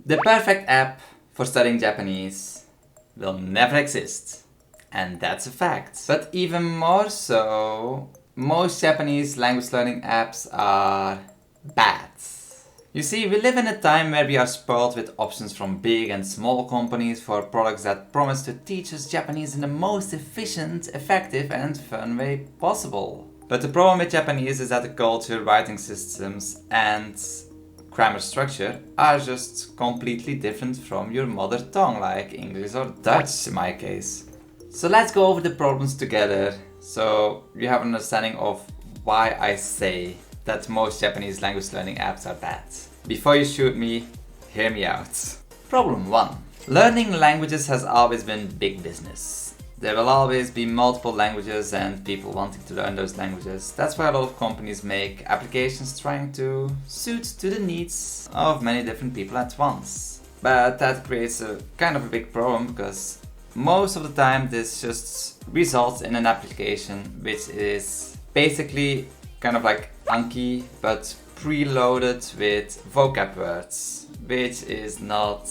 The perfect app for studying Japanese will never exist. And that's a fact. But even more so, most Japanese language learning apps are bad. You see, we live in a time where we are spoiled with options from big and small companies for products that promise to teach us Japanese in the most efficient, effective and fun way possible. But the problem with Japanese is that the culture, writing systems and grammar structure are just completely different from your mother tongue, like English or Dutch in my case. So let's go over the problems together so you have an understanding of why I say that most Japanese language learning apps are bad. Before you shoot me, hear me out. Problem 1. Learning languages has always been big business. There will always be multiple languages and people wanting to learn those languages. That's why a lot of companies make applications trying to suit to the needs of many different people at once. But that creates a kind of a big problem because most of the time this just results in an application which is basically kind of like Anki but preloaded with vocab words, which is not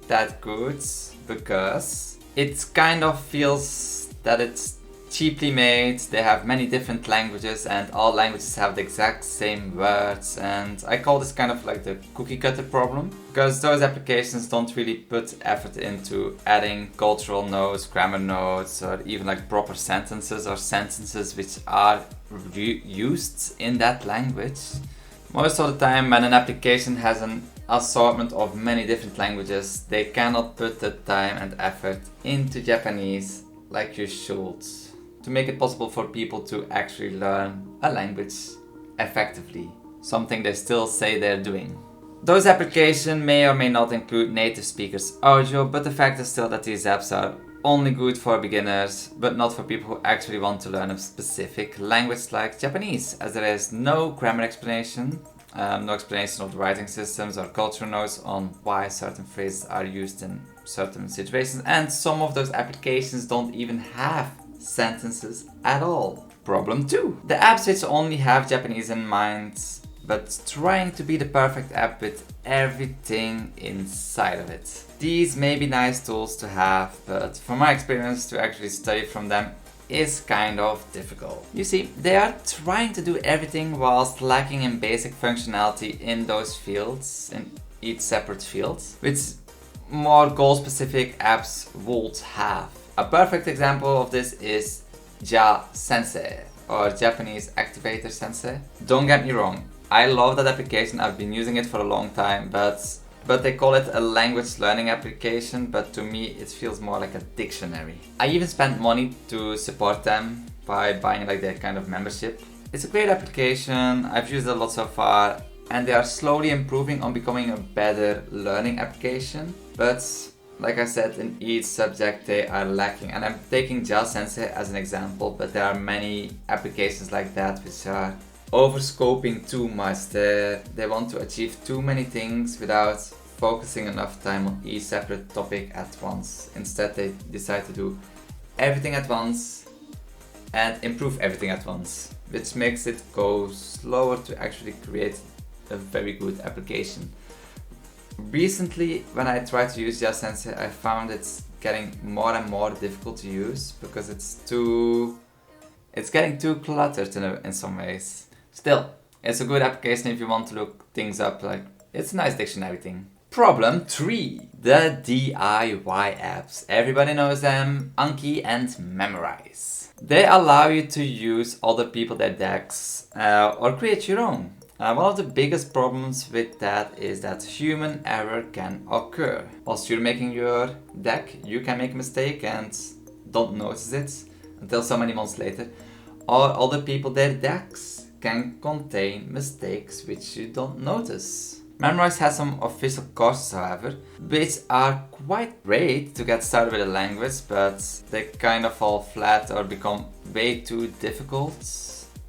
that good because it kind of feels that it's cheaply made. They have many different languages and all languages have the exact same words, and I call this kind of like the cookie cutter problem because those applications don't really put effort into adding cultural notes, grammar notes, or even like proper sentences or sentences which are used in that language. Most of the time when an application has an assortment of many different languages, they cannot put the time and effort into Japanese like you should to make it possible for people to actually learn a language effectively, something they still say they're doing. Those applications may or may not include native speakers audio, but the fact is still that these apps are only good for beginners, but not for people who actually want to learn a specific language like Japanese, as there is no grammar explanation, no explanation of the writing systems or cultural notes on why certain phrases are used in certain situations, and some of those applications don't even have sentences at all. Problem 2. The apps which only have Japanese in mind, but trying to be the perfect app with everything inside of it. These may be nice tools to have, but from my experience to actually study from them is kind of difficult. You see, they are trying to do everything whilst lacking in basic functionality in those fields, in each separate field, which more goal-specific apps would have. A perfect example of this is Ja Sensei, or Japanese Activator Sensei. Don't get me wrong, I love that application, I've been using it for a long time, but they call it a language learning application, but to me it feels more like a dictionary. I even spent money to support them by buying like their kind of membership. It's a great application, I've used it a lot so far, and they are slowly improving on becoming a better learning application, but like I said, in each subject they are lacking. And I'm taking Ja Sensei as an example, but there are many applications like that which are overscoping too much. They want to achieve too many things without focusing enough time on each separate topic at once. Instead they decide to do everything at once and improve everything at once, which makes it go slower to actually create a very good application. Recently, when I tried to use Ja Sensei, I found it's getting more and more difficult to use because it's getting too cluttered in some ways. Still, it's a good application if you want to look things up, like it's a nice dictionary thing. Problem 3. The DIY apps. Everybody knows them, Anki and Memorize. They allow you to use other people's decks or create your own. One of the biggest problems with that is that human error can occur. Whilst you're making your deck, you can make a mistake and don't notice it until so many months later. Or other people, their decks can contain mistakes which you don't notice. Memorize has some official courses, however, which are quite great to get started with a language, but they kind of fall flat or become way too difficult.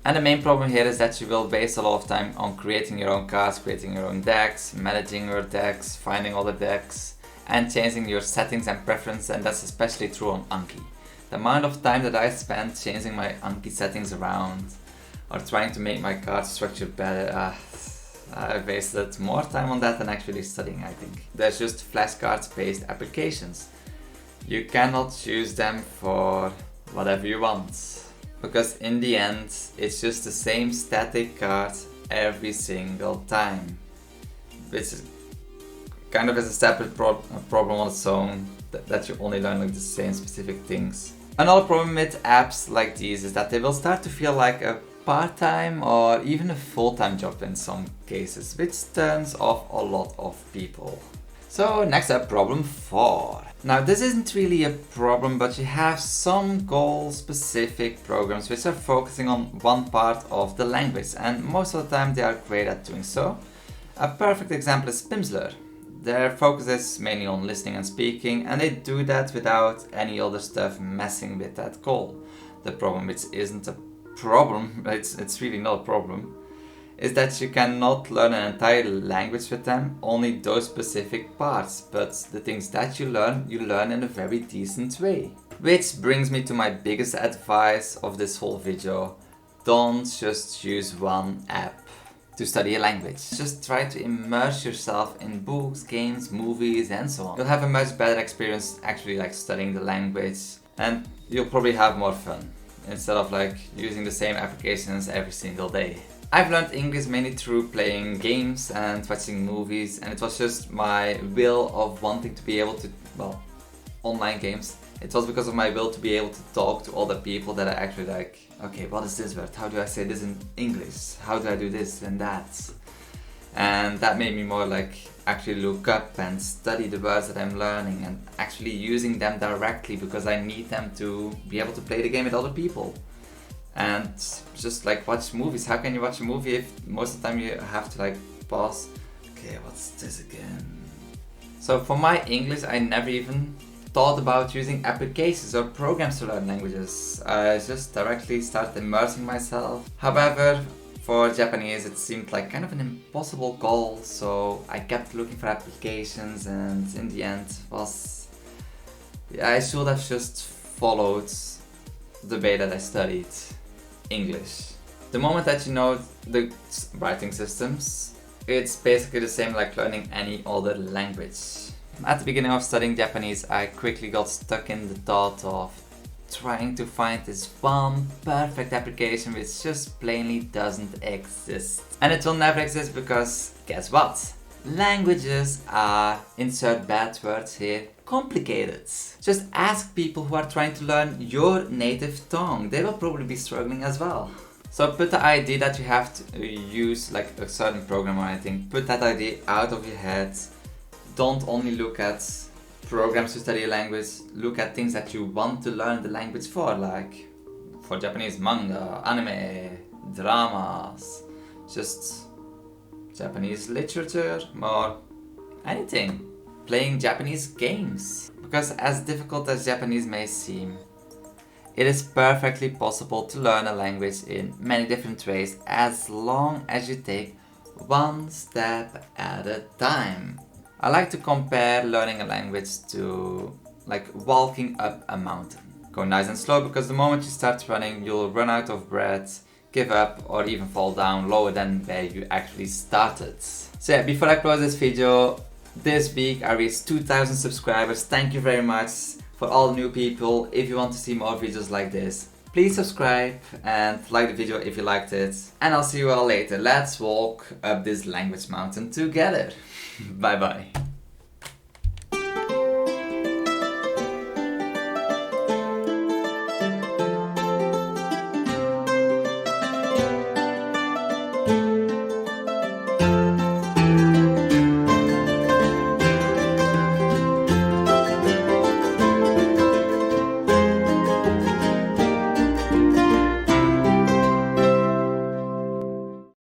And the main problem here is that you will waste a lot of time on creating your own cards, creating your own decks, managing your decks, finding other decks, and changing your settings and preferences, and that's especially true on Anki. The amount of time that I spent changing my Anki settings around or trying to make my card structure better, I wasted more time on that than actually studying, I think. There's just flashcards based applications. You cannot use them for whatever you want. Because in the end, it's just the same static card every single time. Which is kind of is a separate problem on its own, that you only learn like the same specific things. Another problem with apps like these is that they will start to feel like a part-time or even a full-time job in some cases, which turns off a lot of people. So next up, problem 4. Now this isn't really a problem, but you have some goal-specific programs which are focusing on one part of the language, and most of the time they are great at doing so. A perfect example is Pimsleur. Their focus is mainly on listening and speaking, and they do that without any other stuff messing with that goal. The problem, which isn't a problem, it's really not a problem, is that you cannot learn an entire language with them, only those specific parts, but the things that you learn in a very decent way. Which brings me to my biggest advice of this whole video: don't just use one app to study a language. Just try to immerse yourself in books, games, movies, and so on. You'll have a much better experience actually like studying the language, and you'll probably have more fun instead of like using the same applications every single day. I've learned English mainly through playing games and watching movies, and it was just my will of wanting to be able to, well, online games. It was because of my will to be able to talk to other people that I actually like, okay, what is this word? How do I say this in English? How do I do this and that? And that made me more like actually look up and study the words that I'm learning and actually using them directly, because I need them to be able to play the game with other people. And just like watch movies. How can you watch a movie if most of the time you have to like pause? Okay, what's this again? So for my English, I never even thought about using applications or programs to learn languages. I just directly started immersing myself. However, for Japanese it seemed like kind of an impossible goal, so I kept looking for applications, and in the end I should have just followed the way that I studied English. The moment that you know the writing systems, it's basically the same like learning any other language. At the beginning of studying Japanese, I quickly got stuck in the thought of trying to find this one perfect application which just plainly doesn't exist. And it will never exist because, guess what? Languages are, insert bad words here, complicated. Just ask people who are trying to learn your native tongue. They will probably be struggling as well. So put the idea that you have to use like a certain program or anything, put that idea out of your head. Don't only look at programs to study a language, look at things that you want to learn the language for, like for Japanese manga, anime, dramas, just Japanese literature, or anything. Playing Japanese games. Because as difficult as Japanese may seem, it is perfectly possible to learn a language in many different ways as long as you take one step at a time. I like to compare learning a language to like walking up a mountain. Go nice and slow, because the moment you start running, you'll run out of breath, give up, or even fall down lower than where you actually started. So yeah, before I close this video, this week I reached 2,000 subscribers. Thank you very much for all new people. If you want to see more videos like this, please subscribe and like the video if you liked it. And I'll see you all later. Let's walk up this language mountain together. Bye bye.